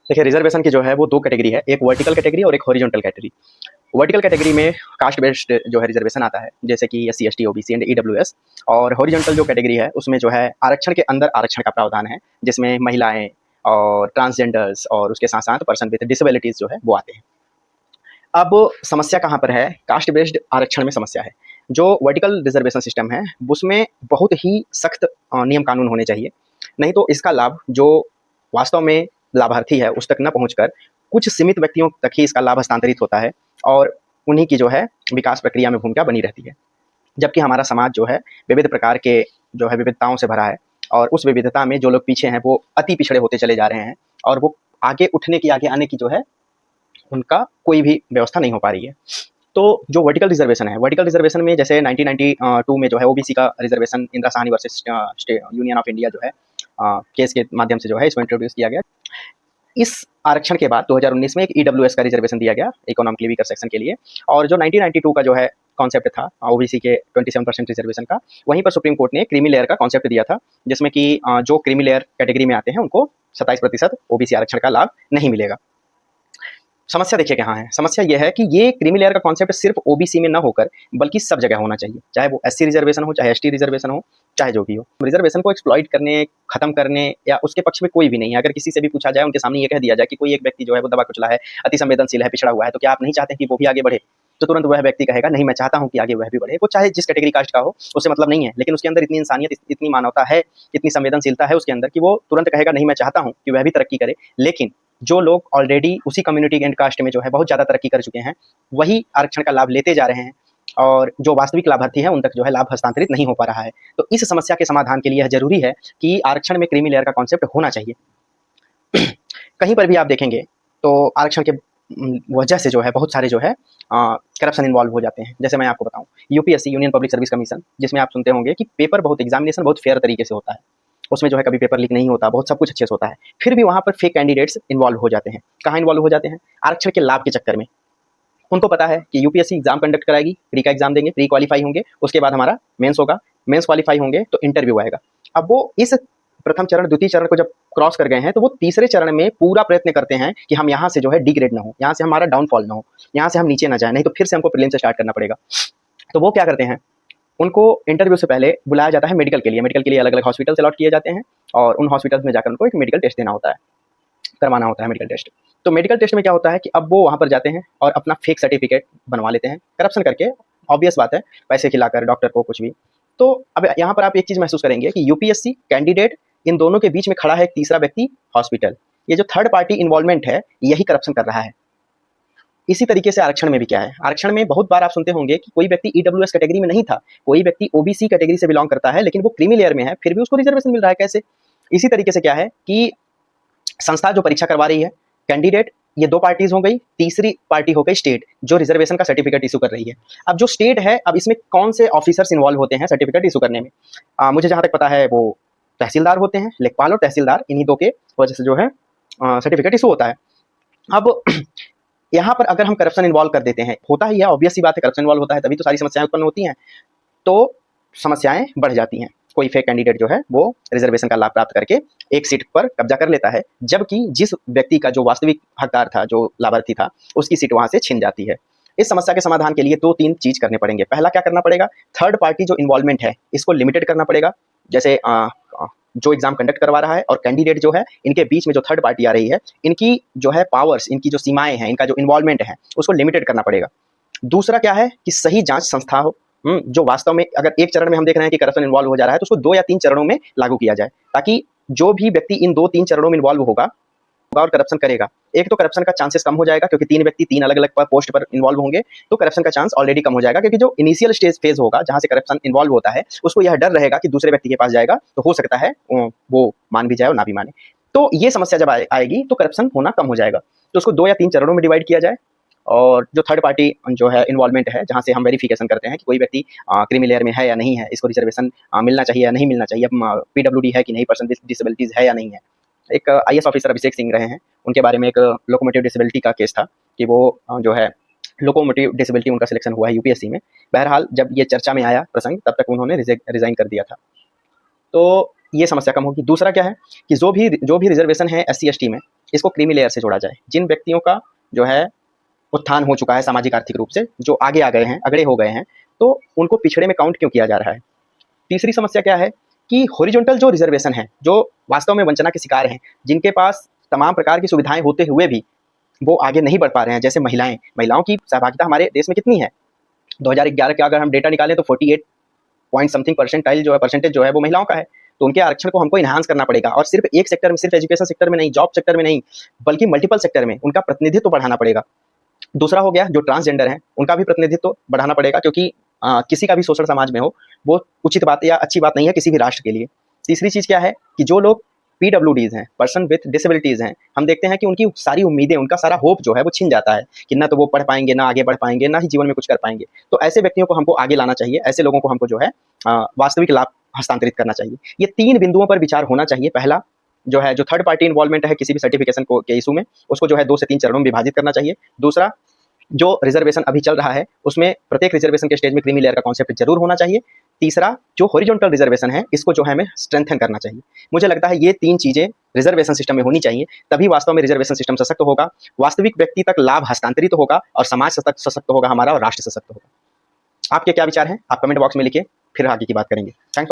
देखिए, रिजर्वेशन की जो है वो 2 कैटेगरी है, एक वर्टिकल कैटेगरी और एक हॉरिजॉन्टल कैटेगरी। वर्टिकल कैटेगरी में कास्ट बेस्ड जो है रिजर्वेशन आता है, जैसे कि SC, ST, OBC and EWS. और हॉरिजॉन्टल जो कैटेगरी है उसमें जो है आरक्षण के अंदर आरक्षण का प्रावधान है, जिसमें महिलाएं और ट्रांसजेंडर्स और उसके साथ साथ पर्सन विद डिसेबिलिटीज जो है वो आते हैं। अब समस्या कहाँ पर है? कास्ट बेस्ड आरक्षण में समस्या है। जो वर्टिकल रिजर्वेशन सिस्टम है उसमें बहुत ही सख्त नियम कानून होने चाहिए, नहीं तो इसका लाभ जो वास्तव में लाभार्थी है उस तक न पहुंचकर कुछ सीमित व्यक्तियों तक ही इसका लाभ हस्तांतरित होता है और उन्हीं की जो है विकास प्रक्रिया में भूमिका बनी रहती है। जबकि हमारा समाज जो है विविध प्रकार के जो है विविधताओं से भरा है, और उस विविधता में जो लोग पीछे हैं वो अति पिछड़े होते चले जा रहे हैं, और वो आगे उठने की, आगे आने की जो है उनका कोई भी व्यवस्था नहीं हो पा रही है। तो जो वर्टिकल रिजर्वेशन है, वर्टिकल रिजर्वेशन में जैसे 1992 में जो है ओबीसी का reservation Indira Sahni versus union of India जो है केस के माध्यम से जो है इसको इंट्रोड्यूस किया गया। इस आरक्षण के बाद 2019 में एक ईडब्ल्यूएस का रिजर्वेशन दिया गया इकोनॉमिकली वीकर सेक्शन के लिए। और जो 1992 का जो है कॉन्सेप्ट था ओबीसी के 27% रिजर्वेशन का, वहीं पर सुप्रीम कोर्ट ने क्रीमी लेयर का कॉन्सेप्ट दिया था, जिसमें कि जो क्रीमी लेयर कैटेगरी में आते हैं उनको 27% ओबीसी आरक्षण का लाभ नहीं मिलेगा। समस्या देखिए कहाँ है। समस्या यह है कि ये क्रीमी लेयर का कॉन्सेप्ट सिर्फ ओबीसी में ना होकर बल्कि सब जगह होना चाहिए, चाहे वो एससी रिजर्वेशन हो, चाहे एसटी रिजर्वेशन हो, चाहे जो भी हो। रिजर्वेशन को एक्सप्लॉइट करने, खत्म करने या उसके पक्ष में कोई भी नहीं है। अगर किसी से भी पूछा जाए, उनके सामने ये कह दिया जाए कि कोई एक व्यक्ति जो है वो दबा कुचला है, अति संवेदनशील है, पिछड़ा हुआ है, तो क्या आप नहीं चाहते कि वो भी आगे बढ़े? तो तुरंत वह व्यक्ति कहेगा नहीं, मैं चाहता हूं कि आगे वह भी बढ़े। वो चाहे जिस कैटेगरी कास्ट का हो, उससे मतलब नहीं है, लेकिन उसके अंदर इतनी इंसानियत, इतनी मानवता है, इतनी संवेदनशीलता है उसके अंदर कि वो तुरंत कहेगा नहीं, मैं चाहता हूं कि वह भी तरक्की करे। लेकिन जो लोग ऑलरेडी उसी कम्युनिटी एंड कास्ट में जो है बहुत ज़्यादा तरक्की कर चुके हैं, वही आरक्षण का लाभ लेते जा रहे हैं, और जो वास्तविक लाभार्थी हैं उन तक जो है लाभ हस्तांतरित नहीं हो पा रहा है। तो इस समस्या के समाधान के लिए यह जरूरी है कि आरक्षण में क्रीमी लेयर का कॉन्सेप्ट होना चाहिए। कहीं पर भी आप देखेंगे तो आरक्षण के वजह से जो है बहुत सारे जो है करप्शन इन्वॉल्व हो जाते हैं। जैसे मैं आपको बताऊं, UPSC, union public service commission, जिसमें आप सुनते होंगे कि पेपर बहुत, एग्जामिनेशन बहुत फेयर तरीके से होता है, उसमें जो है कभी पेपर लीक नहीं होता, बहुत सब कुछ अच्छे से होता है। फिर भी वहाँ पर फेक कैंडिडेट्स इन्वॉल्व हो जाते हैं। कहाँ इन्वॉल्व हो जाते हैं? आरक्षण के लाभ के चक्कर में। उनको पता है कि यूपीएससी एग्जाम कंडक्ट कराएगी, प्री का एग्जाम देंगे, प्री क्वालिफाई होंगे, उसके बाद हमारा मेंस होगा, मेंस क्वालिफाई होंगे तो इंटरव्यू आएगा। अब वो इस प्रथम चरण, द्वितीय चरण को जब क्रॉस कर गए हैं तो वो तीसरे चरण में पूरा प्रयत्न करते हैं कि हम यहाँ से जो है डिग्रेड ना हो, यहाँ से हमारा डाउनफॉल ना हो, यहाँ से हम नीचे ना जाए, नहीं तो फिर से हमको प्रीलिम से स्टार्ट करना पड़ेगा। तो वो क्या करते हैं, उनको इंटरव्यू से पहले बुलाया जाता है मेडिकल के लिए। मेडिकल के लिए अलग अलग हॉस्पिटल अलॉट किए जाते हैं, और उन हॉस्पिटल्स में जाकर उनको एक मेडिकल टेस्ट देना होता है, करवाना होता है मेडिकल टेस्ट। तो मेडिकल टेस्ट में क्या होता है कि अब वो वहाँ पर जाते हैं और अपना फेक सर्टिफिकेट बनवा लेते हैं, करप्शन करके। ऑब्वियस बात है, पैसे खिलाकर डॉक्टर को कुछ भी। तो अब यहाँ पर आप एक चीज़ महसूस करेंगे कि यूपीएससी कैंडिडेट, इन दोनों के बीच में खड़ा है एक तीसरा व्यक्ति, हॉस्पिटल। ये जो थर्ड पार्टी इन्वॉल्वमेंट है, यही करप्शन कर रहा है। इसी तरीके से आरक्षण में भी क्या है, आरक्षण में बहुत बार आप सुनते होंगे कि कोई व्यक्ति ईडब्ल्यूएस कैटेगरी में नहीं था, कोई व्यक्ति ओबीसी कैटेगरी से बिलोंग करता है, लेकिन वो क्रीमी लेयर में है, फिर भी उसको रिजर्वेशन मिल रहा है। कैसे? इसी तरीके से क्या है कि संस्था जो परीक्षा करवा रही है, कैंडिडेट, ये दो पार्टीज हो गई, तीसरी पार्टी हो गई स्टेट, जो रिजर्वेशन का सर्टिफिकेट इशू कर रही है। अब जो स्टेट है, अब इसमें कौन से ऑफिसर्स इन्वॉल्व होते हैं सर्टिफिकेट इशू करने में? मुझे जहां तक पता है वो तहसीलदार होते हैं, लेखपाल और तहसीलदार, इन्हीं दो के वजह से जो है सर्टिफिकेट इशू होता है। अब यहाँ पर अगर हम करप्शन इन्वॉल्व कर देते हैं, होता ही है, ऑब्वियस सी बात है, करप्शन इन्वॉल्व होता है तभी तो सारी समस्याएं उत्पन्न होती हैं, तो समस्याएं बढ़ जाती हैं। कोई फेक कैंडिडेट जो है वो रिजर्वेशन का लाभ प्राप्त करके एक सीट पर कब्जा कर लेता है, जबकि जिस व्यक्ति का जो वास्तविक हकदार था, जो लाभार्थी था, उसकी सीट वहां से छिन जाती है। इस समस्या के समाधान के लिए 2-3 चीज करने पड़ेंगे। पहला क्या करना पड़ेगा, थर्ड पार्टी जो इन्वॉल्वमेंट है इसको लिमिटेड करना पड़ेगा। जैसे जो एग्जाम कंडक्ट करवा रहा है और कैंडिडेट जो है, इनके बीच में जो थर्ड पार्टी आ रही है, इनकी जो है पावर्स, इनकी जो सीमाएं हैं, इनका जो इन्वॉल्वमेंट है, उसको लिमिटेड करना पड़ेगा। दूसरा क्या है कि सही जांच संस्था हो, जो वास्तव में, अगर एक चरण में हम देख रहे हैं कि करप्शन इन्वॉल्व हो जा रहा है, तो उसको 2 या 3 चरणों में लागू किया जाए, ताकि जो भी व्यक्ति इन 2-3 चरणों में इन्वॉल्व होगा और करप्शन करेगा, एक तो करप्शन का चांसेस कम हो जाएगा, क्योंकि 3 व्यक्ति 3 अलग अलग पोस्ट पर इन्वॉल्व होंगे, तो करप्शन का चांस ऑलरेडी कम हो जाएगा। क्योंकि जो इनिशियल स्टेज फेज होगा, जहां से करप्शन इन्वॉल्व होता है, उसको यह डर रहेगा कि दूसरे व्यक्ति के पास जाएगा तो हो सकता है वो मान भी जाए और ना भी माने। तो ये समस्या जब आएगी तो करप्शन होना कम हो जाएगा। तो उसको 2 या 3 चरणों में डिवाइड किया जाए, और जो थर्ड पार्टी जो है इन्वॉल्वमेंट है, जहां से हम वेरिफिकेशन करते हैं कि कोई व्यक्ति क्रीमी लेयर में है या नहीं है, इसको रिजर्वेशन मिलना चाहिए या नहीं मिलना चाहिए, पीडब्ल्यूडी है कि नहीं, पर्सन विद डिसेबिलिटीज है या नहीं है। एक आईएएस ऑफिसर अभिषेक सिंह रहे हैं, उनके बारे में एक लोकोमोटिव डिसेबिलिटी का केस था कि वो जो है लोकोमोटिव डिसेबिलिटी उनका सिलेक्शन हुआ है यूपीएससी में। बहरहाल जब ये चर्चा में आया प्रसंग, तब तक उन्होंने रिजाइन कर दिया था। तो ये समस्या कम होगी। दूसरा क्या है कि जो भी रिजर्वेशन है एससी एसटी में, इसको क्रीमी लेयर से जोड़ा जाए। जिन व्यक्तियों का जो है उत्थान हो चुका है सामाजिक आर्थिक रूप से, जो आगे आ गए हैं, अगड़े हो गए हैं, तो उनको पिछड़े में काउंट क्यों किया जा रहा है। तीसरी समस्या क्या है कि हॉरिजॉन्टल जो रिजर्वेशन है, जो वास्तव में वंचना के शिकार हैं, जिनके पास तमाम प्रकार की सुविधाएं होते हुए भी वो आगे नहीं बढ़ पा रहे हैं, जैसे महिलाओं की सहभागिता हमारे देश में कितनी है। 2011 का अगर हम डेटा निकालें तो 48 पॉइंट समथिंग परसेंटेज जो है वो महिलाओं का है। तो उनके आरक्षण को हमको इन्हांस करना पड़ेगा, और सिर्फ एक सेक्टर में, सिर्फ एजुकेशन सेक्टर में नहीं, जॉब सेक्टर में नहीं, बल्कि मल्टीपल सेक्टर में उनका प्रतिनिधित्व बढ़ाना पड़ेगा। दूसरा हो गया जो ट्रांसजेंडर है, उनका भी प्रतिनिधित्व बढ़ाना पड़ेगा, क्योंकि किसी का भी शोषण समाज में हो वो उचित बात या अच्छी बात नहीं है किसी भी राष्ट्र के लिए। तीसरी चीज क्या है कि जो लोग PWDs हैं, पर्सन विथ डिसेबिलिटीज हैं, हम देखते हैं कि उनकी सारी उम्मीदें, उनका सारा होप जो है वो छिन जाता है कि ना तो वो पढ़ पाएंगे, ना आगे बढ़ पाएंगे, ना ही जीवन में कुछ कर पाएंगे। तो ऐसे व्यक्तियों को हमको आगे लाना चाहिए, ऐसे लोगों को हमको जो है वास्तविक लाभ हस्तांतरित करना चाहिए। ये 3 बिंदुओं पर विचार होना चाहिए। पहला जो है, जो थर्ड पार्टी इन्वॉल्वमेंट है किसी भी सर्टिफिकेशन को के इशू में, उसको जो है 2 से 3 चरणों में विभाजित करना चाहिए। दूसरा, जो रिजर्वेशन अभी चल रहा है उसमें प्रत्येक रिजर्वेशन के स्टेज में क्रीमी लेयर का कॉन्सेप्ट जरूर होना चाहिए। तीसरा, जो हॉरिजॉन्टल रिजर्वेशन है इसको जो है हमें स्ट्रेंथन करना चाहिए। मुझे लगता है ये 3 चीजें रिजर्वेशन सिस्टम में होनी चाहिए, तभी वास्तव में रिजर्वेशन सिस्टम सशक्त होगा, वास्तविक व्यक्ति तक लाभ हस्तांतरित होगा, और समाज सशक्त होगा हमारा, और राष्ट्र सशक्त होगा। आपके क्या विचार हैं आप कमेंट बॉक्स में लिखिए, फिर आगे की बात करेंगे। थैंक